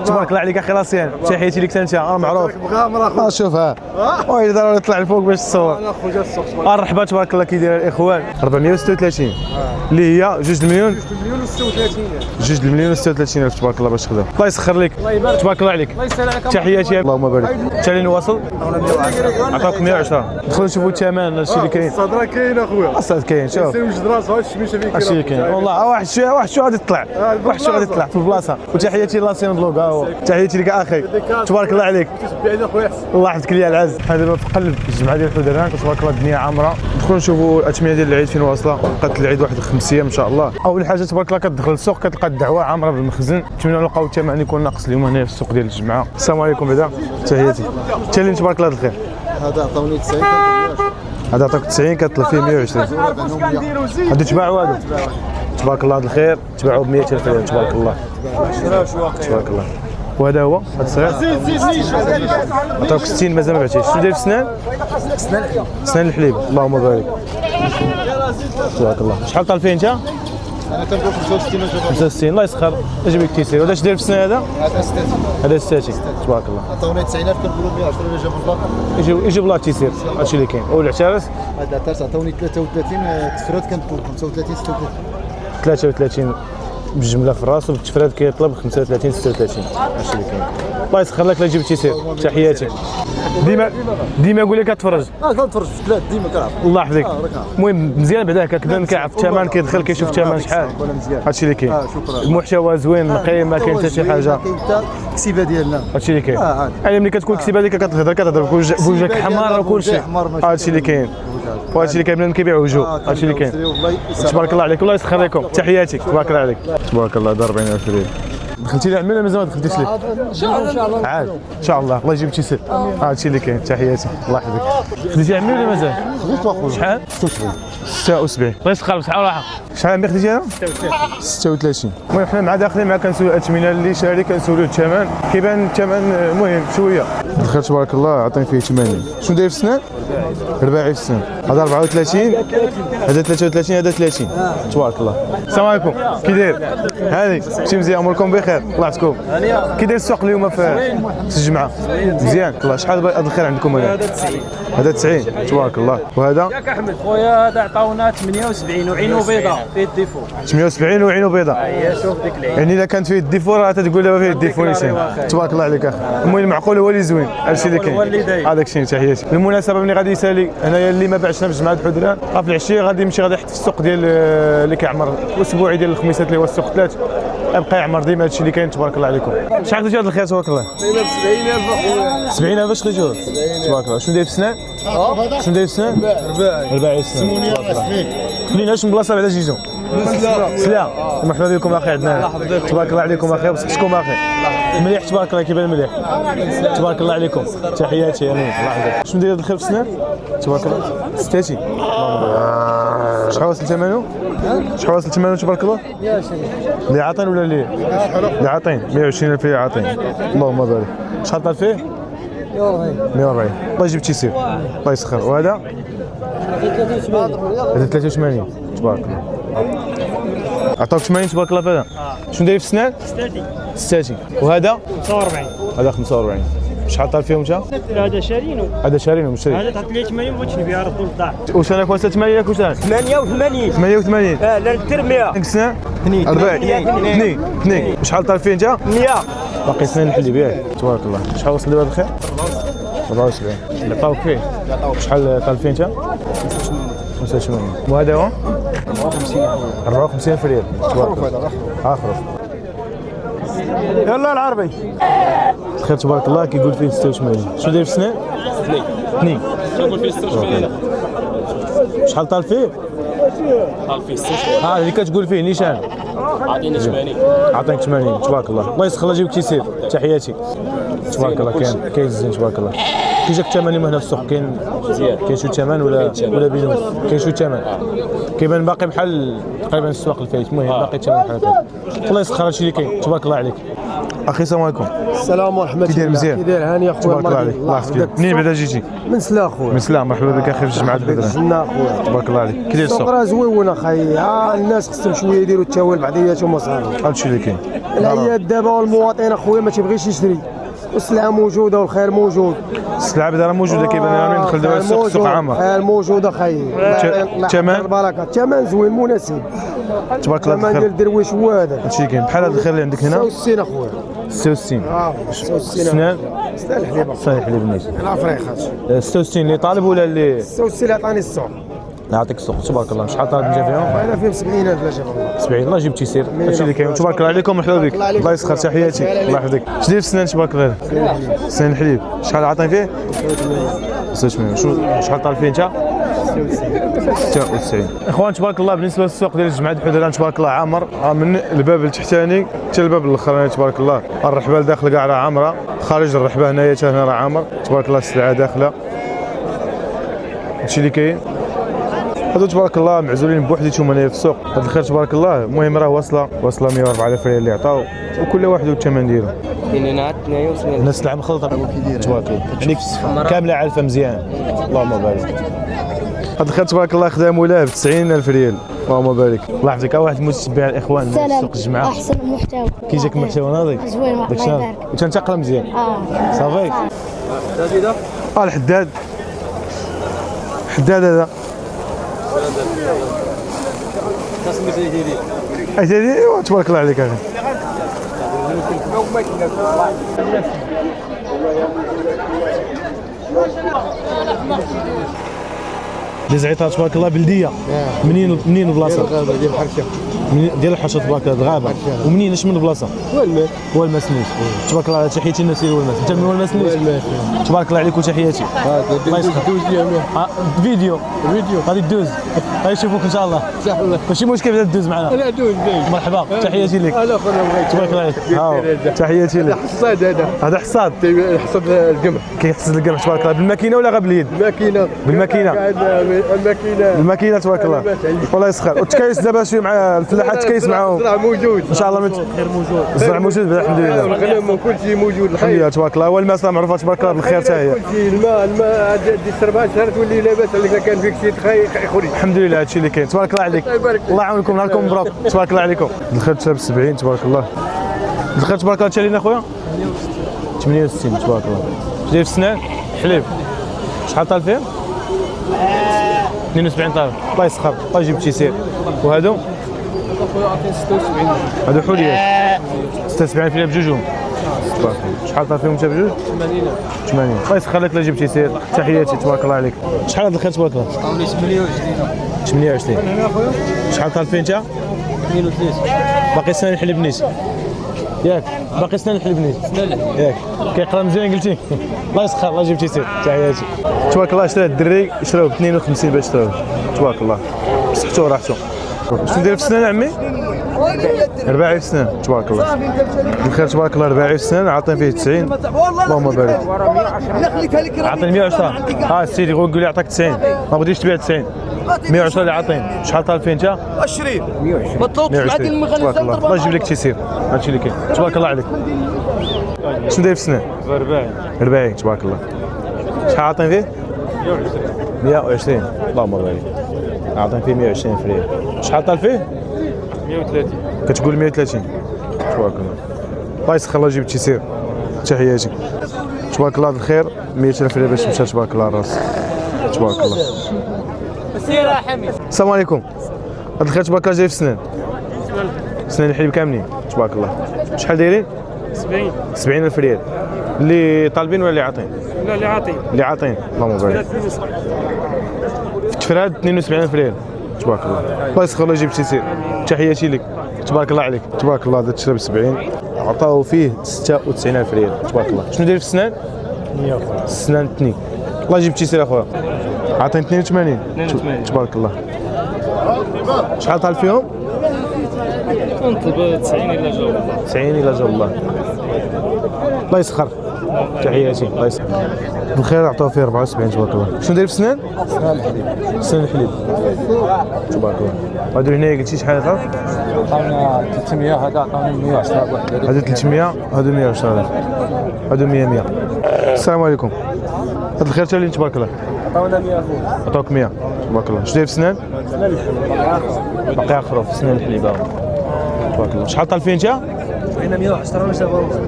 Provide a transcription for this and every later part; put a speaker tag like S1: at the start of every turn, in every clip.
S1: تبارك الله عليك اخي راسيان، تحياتي لك انت معروف. شوف ها وي ضروري يطلع الفوق باش تصور.
S2: انا خويا الصوت
S1: مرحبا تبارك الله كي داير الاخوان. 436 اللي هي 2 مليون 2 مليون و 36 الف تبارك الله باش تخدم. الله يسخر لك تبارك الله عليك. تحياتي اللهم بارك. حتى نواصل عطاك 110. دخلوا نشوفوا الثمن الشيء اللي كاين.
S2: الصدره كاين اخويا،
S1: الصاد كاين شوف
S2: وجد راسها الشميشه فيك
S1: الشيء كاين والله. واحد شو غادي يطلع، واحد شو غادي يطلع في البلاصه. وتحياتي لاسين بلوك ها هو. تحياتي لك اخي تبارك الله عليك. الله يحفظك ليا العز. حنا دابا في قلب الجمعه ديال الحدران تبارك الله الدنيا عامره. ندخلوا نشوفوا الاثمنه ديال العيد فين واصله. بقات العيد واحد 5 ايام ان شاء الله. اول حاجه تبارك الله كتدخل السوق كتلقى الدعوه عامره بالمخزن. نتمنى نلقاو الثمن يكون ناقص اليوم هنا في السوق ديال الجمعه. السلام عليكم بعدا. تحياتي تالي تبارك الله الخير.
S2: هذا عطاوني 90
S1: هذا عطاك 90 كطلب فيه 120. هادو تباعوا هادو تبارك الله الخير تباعوا ب 100,000 ريال تبارك الله. تبارك الله. وهذا هو هذا الصغير عطاوك 60 مازال ما بعتيش. شنو داير في السنان؟ سنان الحليب. اللهم بارك تبارك الله. شحال طال فيه انت؟
S2: انا تنقول 65
S1: 65. الله يسخر اجيبك تيسير. وهذا اش داير في السنان هذا؟ هذا 60 تبارك الله.
S2: عطاوني 90,000 كنقولوا 110 الا جابوا الباقي
S1: يجيب الله تيسير. هادشي اللي كاين. والعتارس
S2: هذا عطاس عطاوني 33 تفراد كنطلب 35 36
S1: 33 بالجمله في الراس وبالتفراد كيطلب 35 36. هادشي اللي كاين. الله يسخر لك لا جبتي سير. تحياتي. ديما قول لي كتفرج.
S2: كنتفرج في الثلاث ديما كنعرف. الله
S1: يحفظك. المهم مزيان بعدا هكذا كيعرف الثمن كيدخل كيشوف الثمن شحال. هادشي اللي كاين. المحتوى زوين نقي ما كاين حتى شي حاجه.
S2: كاين حتى الكسيبه ديالنا.
S1: هادشي اللي كاين. يعني ملي كتكون الكسيبه ديالك كتهضر بوجهك حمار وكل شيء. هادشي اللي كاين. وهادشي اللي كاين بنادم كيبيع وجهه. هادشي اللي كاين. تبارك الله عليك. الله يسخر لكم. تحياتي تبارك الله عليك. تبارك الله. دار 40,000 ريال. دخلتي لي عمي ولا مازال ما دخلتيش ليه؟
S3: ان شاء الله
S1: عاد ان شاء الله. الله يجيب تيسير. هادشي اللي كاين. تحياتي الله يحفظك. خديتي عمي ولا مازال؟
S2: خديت اخويا
S1: شحال؟ 76. الله يسخر بصحه وراحه. شحال عمي خديتيها؟ 36. المهم حنا مع داخلين مع كنسولو الاثمنه اللي شاري كنسولو الثمن كيبان الثمن المهم شويه. دخل تبارك الله عطيني فيه 80. شنو داير في السنان؟ رباعي في السنان. هذا 34 هذا 33 هذا 30 تبارك الله. السلام عليكم كي داير؟ هاني شي مزيان اموركم بخير الله يعطيكم. كي داير السوق اليوم في الجمعه؟ مزيان الله. شحال هذا الخير عندكم هذا؟ هذا 90 تبارك الله. وهذا؟
S3: ياك احمد خويا هذا عطاونا 78 وعينو بيضاء فيه الديفو.
S1: 78 وعينو بيضاء.
S3: هي شوف ديك العين.
S1: يعني اذا كانت فيه الديفو راه تقول دابا فيه الديفو نيشان. تبارك الله عليك اخي. المهم المعقول هو اللي زوين. هادشي اللي كاين. هذاك الشيء تحياتي. بالمناسبه ملي غادي يسالي انايا اللي ما باعش في جمعيه الحدران راه في العشيه غادي يمشي غادي يحط في السوق ديال اللي كيعمر الاسبوعي ديال الخميسات اللي هو السوق 3 يبقى يعمر ديما. هادشي اللي كاين تبارك الله عليكم. شحال خديتي هذا الخيار تبارك الله؟
S2: 70,000 اخويا.
S1: 70,000 باش خديتوه تبارك الله. شنو داير في السنان؟ شنو داير في السنان؟ رباعي السنان.
S2: 8
S1: منيناش من بلاصه بعدا جيتو؟ سلام. مرحبا بكم اخي عندنا. تبارك الله عليكم اخي وصحتكم اخي. مليح تبارك الله كيبان مليح. تبارك الله عليكم. تحياتي امين الله يحفظك. شنو داير هذا الخير في السنان؟ تبارك الله 36. شحال وصل ثمنه؟ شحال وصل ثمنه تبارك الله؟ اللي عاطين ولا اللي عاطين 120,000 اللي عاطين. اللهم بارك. شحال طال فيه؟ 140. الله يجيب تيسير الله يسخر. وهذا؟ هذا 83 تبارك الله. عطاوك 80 تبارك الله في هذا. شنو داير في السنان؟ 36. وهذا؟
S3: 45.
S1: هذا 45. شحال طال فيهم انت؟
S3: هذا شارينو.
S1: هذا شارينو مشري.
S3: هذا تعطي لي 80 بغيتش نبيع راه طول الضاع.
S1: واش انا كون 80 ياك واش انا؟
S3: 88.
S1: 88.
S3: لا التر 100.
S1: ديك السنه؟
S3: 40.
S1: 2. شحال طال فيه انت؟
S3: 100.
S1: باقي سنين الحليب ياك تبارك الله. شحال وصل دابا الخير؟ 74. اللي عطاوك فيه؟ شحال طال فيه انت؟ 85. وهذا هو؟ 54 ريال تبارك الله. خروف.
S2: يلا العربي
S1: خير تبارك الله كيقول فيه 86. شنو داير في السنان؟ 2.
S3: كنقول فيه 26.
S1: شحال طال فيه؟
S3: طال فيه 6.
S1: اللي كتقول فيه نيشان.
S3: عطيني 80.
S1: عطيك 80 تبارك الله. الله يسخر الله يجيبك تيسير. تحياتي تبارك الله. كاين زين تبارك الله. كي جاك الثمن هنا في السوق كاين
S3: مزيان.
S1: كاين شو الثمن ولا بينوس؟ كاين شو الثمن؟ كيبان باقي بحال تقريبا السواق اللي فايت. المهم باقي الثمن بحال هكا. الله يسخر هادشي اللي كاين تبارك الله عليك. اخي السلام عليكم.
S4: السلام ورحمة الله.
S1: كي داير مزيان؟
S4: كي داير هاني اخويا؟
S1: تبارك الله عليك. الله يحفظك. منين بعدا جيتي؟
S4: من سلا اخويا.
S1: من سلام. مرحبا بك اخي في جماعه البدران.
S4: جنة اخويا.
S1: تبارك الله عليك. كي داير
S4: السوق
S1: السوق؟
S4: راه زويون اخاي، الناس خصهم شويه يديروا التاويل بعضياتهم وصافي.
S1: هادشي اللي كاين.
S4: العياد دابا والمواطن اخويا ما تيبغيش يشري، والسلعه موجوده والخير موجود.
S1: السلعه بعدا راه موجوده كيبان لنا ندخل دابا السوق عامر.
S4: الخير موجود اخاي.
S1: الثمن؟
S4: البركه الثمن زوين مناسب.
S1: تبارك الله
S4: الثمن ديال
S1: الخير.
S4: الدرويش هو هذا.
S1: هادشي اللي كاين. بحال هذا الخير اللي عندك هنا
S4: 66 اخويا.
S1: 66.
S4: 66
S1: سنان
S4: سنان الحليب
S1: صحيح حليب نيت.
S4: الافريقات.
S1: 66 اللي طالب ولا اللي
S4: 66 عطاني السوق.
S1: يعطيك السوق. تبارك الله. شحال طالب انت فيهم؟
S4: انا فيهم 70,000 لا شاف الله.
S1: 70. الله يجيب تيسير. هادشي اللي كاين. تبارك الله عليكم. مرحبا بك. الله يسخر. تحياتي. الله يحفظك. اش داير في السنان؟ تبارك الله. سنان الحليب. شحال عطاني فيه؟ 86. شحال طالب فيه انت؟ 96. اخوان تبارك الله بالنسبه للسوق ديال جمعيه الحدران تبارك الله عامر، من الباب التحتاني حتى الباب الاخراني تبارك الله. الرحبه لداخل كاع راه عامره، خارج الرحبه هنايا حتى هنا راه عامر تبارك الله. السلعه داخله. هادشي اللي كاين. هادو تبارك الله معزولين بوحديتهم هنايا في السوق. هاد الخير تبارك الله. المهم راه واصله 104,000 ريال اللي عطاو، وكل واحد والثمن ديالو.
S5: كاينين 82
S1: الناس السلعه مخلطه تبارك الله، يعني كامله عارفه مزيان. اللهم بارك. هاد الخير تبارك الله خداموا له ب 90,000 ريال. اللهم بارك. الله يحفظك. واحد متتبع الاخوان من سوق الجمعه.
S6: احسن محتوى.
S1: كي جاك المحتوى ناضي؟
S6: زوين الله
S1: داك الشيء
S6: يبارك.
S1: وتنتقل مزيان. صافي.
S3: جديدة
S1: الحداد. الحداد هذا.
S3: تصميم جديد.
S1: اجي تبارك الله عليك اخي. دي زعيطات تبارك الله بلديه. منين البلاصه؟
S4: الغابه ديال الحرشه.
S1: ديال الحرشه تبارك الله الغابه. ومنين اش من البلاصه؟
S4: والماء.
S1: هو المسنيش. تبارك الله. تحياتي للناس اللي هو الماس. انت من هو المسنيش؟ تبارك الله عليك وتحياتي. الله يسخر. فيديو غادي تدوز. غادي يشوفوك ان شاء الله. ماشي مشكل بدا تدوز معنا.
S4: لا دوز
S1: مرحبا. تحياتي لك.
S4: انا خويا بغيت.
S1: تبارك الله عليك. هاو تحياتي لك.
S4: حصاد
S1: هذا حصاد.
S4: حصاد القمح.
S1: كيحصد القمح تبارك الله بالماكينه ولا غير باليد؟
S4: الماكينه.
S1: بالماكينه. الماكينه تبارك الله. والله يسخر. وتكايس دابا شويه مع الفلاحات تكايس معاهم.
S4: الزرع موجود.
S1: ان شاء الله
S3: خير موجود.
S1: الزرع موجود الحمد لله.
S4: الغنم وكل شيء موجود.
S1: الحمد لله تبارك الله. والماس معروفه تبارك الله بالخير حتى هي.
S4: كل شيء الماء دي 4 شهور تولي لاباس عليك كان فيك شي يخرج.
S1: الحمد لله هادشي اللي كاين. تبارك الله عليك. الله يعاونكم. نهاركم مبروك. تبارك الله عليكم. الخير حتى ب 70 تبارك الله. الخير تبارك الله. تشالينا اخويا 68 تبارك الله. اش داير في السنان؟ حليب. شحال طالب فيه؟ 72 طالب. الله يسخر. الله يجيب تيسير. وهادو؟ هادو حوليات 76 فيها بجوجهم. تبارك الله. شحال طالب فيهم انت بجوج؟ 80. الله يسخر لك. لا جبت تيسير. تحياتي تبارك الله عليك. شحال هاد الخير تبارك الله؟ 28. شحال طالب فيه انت؟
S3: 32.
S1: باقي سنان الحليب نيت ياك؟ باقي سنان الحليب نيت ياك؟ كيقرا مزيان قلتي. الله يسخر. الله يجيب تيسير. تحياتي. تبارك الله. شرا الدري شراوه ب 52 باش شراوه. تبارك الله. بصحتو وراحتو. شنو داير في السنان عمي؟ رباعي في السنان. تبارك الله. الخير تبارك الله. رباعي في السنان عاطين فيه 90. اللهم بارك. عاطين 110. السيدي يقول لي عطاك 90 ما بغيتيش تبيع 90. 110 اللي عاطين. شحال طالب فيه انت؟
S5: 20 ما تطلبش
S1: 120. تبارك الله. الله يجيب لك تيسير. هادشي اللي كاين. تبارك الله عليك. شنو داير في السنان؟ رباعي. تبارك الله. شحال عاطين فيه؟ 120. اللهم بارك. عاطين فيه 120 فريال. شحال طالب فيه؟
S3: 130.
S1: كتقول 130. تبارك الله. الله يسخر. الله يجيب التيسير. تحياتي. تبارك الله. الخير 100,000 ريال باش مشى تبارك الله الراس. تبارك الله.
S3: سير حميد.
S1: السلام عليكم. هاد الخير تبارك الله. جاي في السنان. سنان الحليب كاملين. تبارك الله. شحال دايرين؟
S3: 70.
S1: 70,000 ريال. اللي طالبين ولا اللي عاطين؟
S3: لا اللي عاطين.
S1: اللي عاطين. اللهم بارك. في التفراد 72,000 ريال. تبارك الله. الله يسخر. الله يجيب تيسير. تحياتي لك. تبارك الله عليك. تبارك الله. هذا تشرى ب 70 عطاو فيه 96,000 ريال. تبارك الله. شنو داير في السنان؟
S3: 100.
S1: السنان 2. الله يجيب تيسير اخويا. عاطين 82. تبارك الله. شحال طالب فيهم؟
S3: نطلب 90 الا جاوب الله.
S1: 90 الى جاب الله. الله يسخر. تحياتي الله يسلمك. بالخير عطوه فيه 74 تبارك الله. شنو داير في السنان؟ سنان الحليب تبارك الله. هادو هنايا قلتي شحال هذا؟
S2: عطاونا 300 هذا عطاوني 110 واحد
S1: هادو 300 هادو 110 هادو 100. السلام عليكم. هاد الخير تالي تبارك الله.
S3: عطاونا 100
S1: عطاوك 100 تبارك الله. شنو داير في السنان؟ باقي اخر في سنان الحليب تبارك الله. شحال طال فيه انت؟
S3: بغينا 110 ولا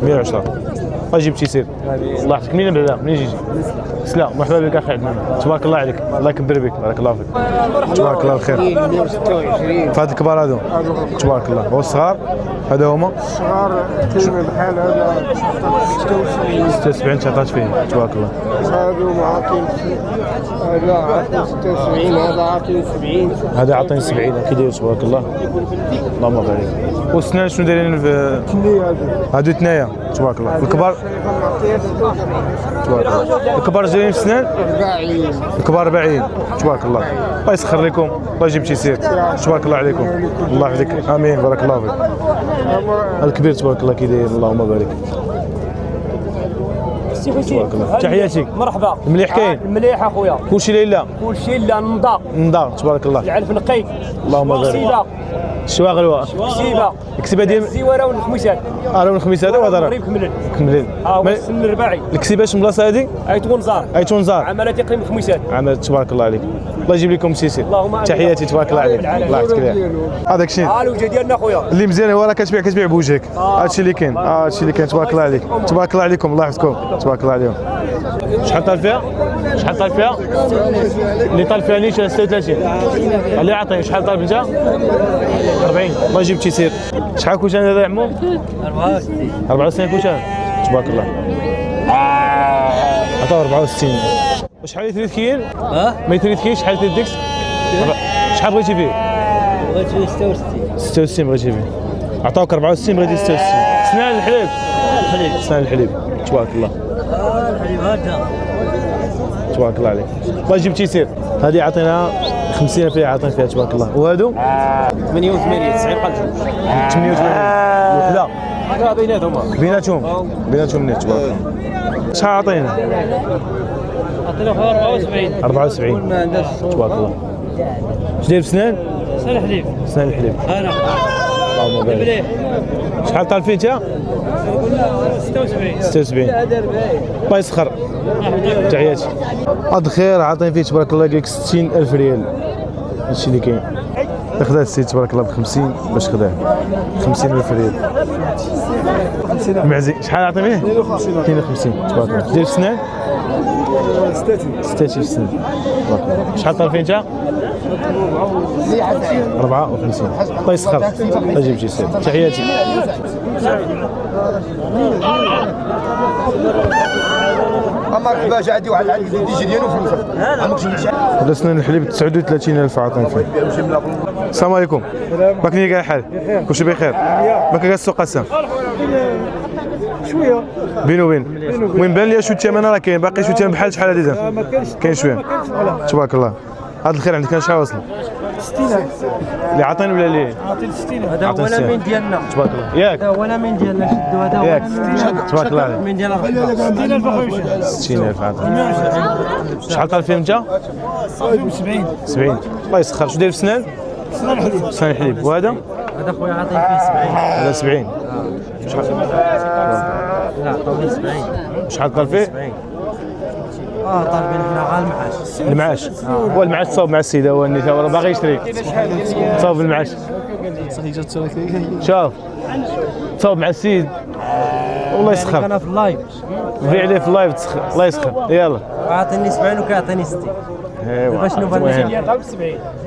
S1: 110. اجيب تيسير الله يحفظك. منين بعدا منين جيتي؟ سلام مرحبا بك اخي عدنان تبارك الله عليك الله يكبر بك بارك الله فيك تبارك الله الخير.
S4: 126
S1: فهاد الكبار هادو تبارك الله والصغار هذا هما
S4: الصغار كاين بحال هذا 76
S1: 76 تعطات فيه تبارك الله.
S4: هادو معاطين هذا عاطين 76 هذا عاطين 70
S1: هذا عاطيني 70 كي داير تبارك الله اللهم بارك. والسنان شنو دايرين في هادو ثنايا تبارك الله. الكبار تبارك الله. الكبار جايين في السنان
S4: 40
S1: الكبار 40 تبارك الله. الله يسخر لكم الله يجيب تيسير تبارك الله عليكم الله يحفظك امين بارك الله فيك. الكبير تبارك الله كي داير اللهم بارك تبارك الله. تحياتي
S3: مرحبا
S1: مليح كاين
S3: مليح اخويا
S1: كلشي ليلى
S3: كلشي لا نضا
S1: نضار تبارك الله
S3: العلف نقي
S1: اللهم بارك.
S3: كسيبه
S1: الشواغل
S3: كسيبه
S1: الكسيبه ديال
S3: الزواره والخميسات
S1: راه الخميس هذا وهذا راه
S3: كملين
S1: كملين.
S3: السن الرباعي
S1: الكسيبه شنو بلاصه هذه؟
S3: ايتون زار
S1: ايتون زار
S3: عملت يقيم الخميسات
S1: عمل تبارك الله عليك الله يجيب لكم تيسير.
S3: اللهم آمين.
S1: تحياتي تبارك الله عليك الله يعطيك العافيه. هذاك الشيء
S3: الوجه ديالنا اخويا
S1: اللي مزيان هو راه كتبيع بوجهك. هادشي اللي كاين هادشي اللي كاين تبارك الله عليك تبارك الله عليكم الله يحفظكم تبارك الله عليهم. شحال طال فيها؟ شحال طال فيها؟ اللي طال فيها نيش 36 اللي عطيني شحال طال انت؟ 40 الله يجيب تيسير. شحال كوشان هذا يا عمو؟ 64 كوشان تبارك الله. عطاو 64. وشحال يثري كاين؟ ما يثري كاين شحال يثري ديكس؟ شحال بغيتي فيه؟
S5: بغيت 66
S1: 66 بغيتي فيه. عطاوك 64 بغيتي 66. سنان الحليب سنان الحليب تبارك الله
S5: الحليب هذا
S1: تبارك الله عليك الله يجيب تيسير. هذه عطيناها 50 فيها عطينا فيها تبارك الله. وهادو
S3: 88 90 قلت
S1: 88 وحده
S3: هذا بيناتهم
S1: بيناتهم منين تبارك الله. شحال عطينا؟
S3: عطينا 74
S1: 74
S3: ما عندهاش
S1: تبارك الله. اش داير في سنان؟
S3: سنة حليب
S1: سنان الحليب
S3: انا
S1: اللهم بارك. شحال طال فيه انت؟
S3: 76
S1: 76 الله يسخر. تحياتي. هاد الخير عاطين فيه تبارك الله قالك 60,000 ريال هادشي اللي كاين. خدا السيد تبارك الله ب 50 باش خداه 50,000 ريال. معزي شحال عاطي فيه؟ 52 تبارك الله. داير في السنان؟ 36 في السنان تبارك الله. شحال طال فيه انت؟ 54 الله يسخر الله يجيب شي سيد. تحياتي.
S2: مرحبا جا عندي واحد الديجي ديالو فلوس
S1: هذا سنان الحليب 39,000 عاطين فيه. السلام عليكم. باكني كاع الحال كلشي بخير. باكا كاع السوق قسام
S4: شويه
S1: بين وبين. المهم بان لي شو الثمن راه كاين باقي شو الثمن بحال شحال هذه
S4: ما كاينش
S1: كاين شويه تبارك الله. هذا الخير عندك كان شحال واصل؟
S4: 60,000
S1: اللي عاطين ولا اللي
S3: عاطي 60 هذا
S1: عاطي
S3: هو
S1: السعر.
S3: الامين ديالنا
S1: تبارك الله ياك
S3: هذا هو الامين ديالنا شدوا هذا هو
S1: ياك
S3: الامين
S1: تبارك الله عليك.
S3: الامين ديالنا 60,000 اخويا
S1: 60,000 عاطين. شحال طال فيهم انت؟
S3: 70
S1: 70 الله يسخر. شو داير في السنان؟ سنان الحليب. وهذا؟
S3: هذا خويا عاطي فيه 70
S1: هذا 70
S3: لا عطاوني 70
S1: شحال طال فيه؟
S3: طالبين حنا غير المعاش
S1: المعاش. هو المعاش تصاوب مع السيده هو النساء راه باغي يشري تصاوب المعاش. شوف تصاوب مع السيد والله يسخر.
S3: انا في اللايف
S1: في عليه في اللايف تسخر الله يسخر. يلا
S3: عاطيني 70 وكيعطيني 60
S1: ايوا
S3: شنو
S1: المهم.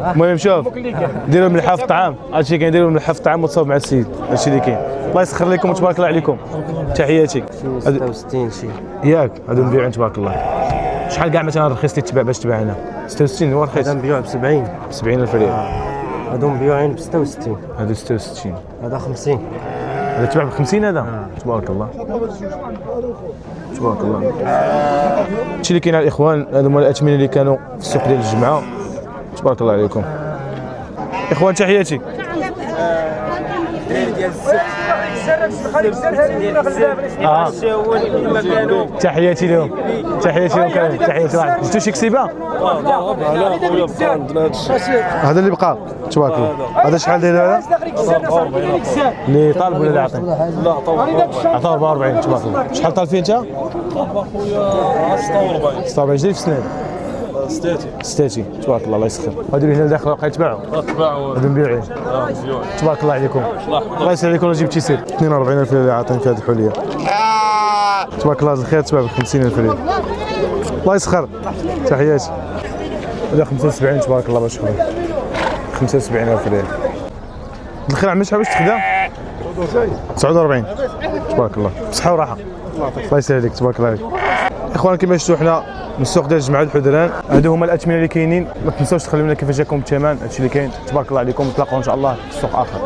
S1: المهم شوف ديروا من الحاف الطعام هادشي كاين. ديروا من الحاف الطعام وتصاوب مع السيد هادشي اللي كاين. الله يسخر لكم وتبارك الله عليكم. تحياتي.
S5: 66 شي
S1: ياك هادو مبيعين تبارك الله. شحال كاع مثلا رخيص لي تباع باش تباع هنا؟ 66 هو رخيص.
S5: هذا مبيوع ب 70
S1: ب 70,000 ريال.
S5: هادو مبيوعين ب 66
S1: هادو 66
S5: هذا 50
S1: هذا تباع ب 50 هذا تبارك الله تبارك الله. هادشي اللي كاين على الاخوان. هادو هما الاثمنه اللي كانوا في السوق ديال الجمعه تبارك الله عليكم. اخوان تحياتي. تحياتي لهم تحياتي لهم كامل تحياتي واحد جبتوا شي كسيبه هذا اللي بقى تبارك الله هذا شحال داير هذا اللي طالب ولا اللي عطيه
S6: لا طول
S1: عطاه 44 تبارك الله شحال طالب فيه انت
S6: 46
S1: 46 جديد في السنه 60 تبارك الله الله يسخر هادو هنا داخل واقع يتباعوا هادو مبيوعين تبارك الله عليكم الله يسهل عليكم جبت شي سير 42000 اللي عاطين في هذه الحليه تبارك الله الخير تباع ب 50000 ريال الله يسخر تحياتي هذا 75 تبارك الله باش خويا 75000 ريال الخير عمي شحال باش تخدم 49 تبارك الله بصحه وراحه الله يسهل عليك تبارك الله عليك اخوان كما شفتوا حنا من السوق ديال جمعة الحذران هادو هما الاثمنه اللي كاينين ما تنساوش تخليو لنا كيفاش جاكم الثمن هادشي اللي كاين تبارك الله عليكم نتلاقاو ان شاء الله في السوق اخر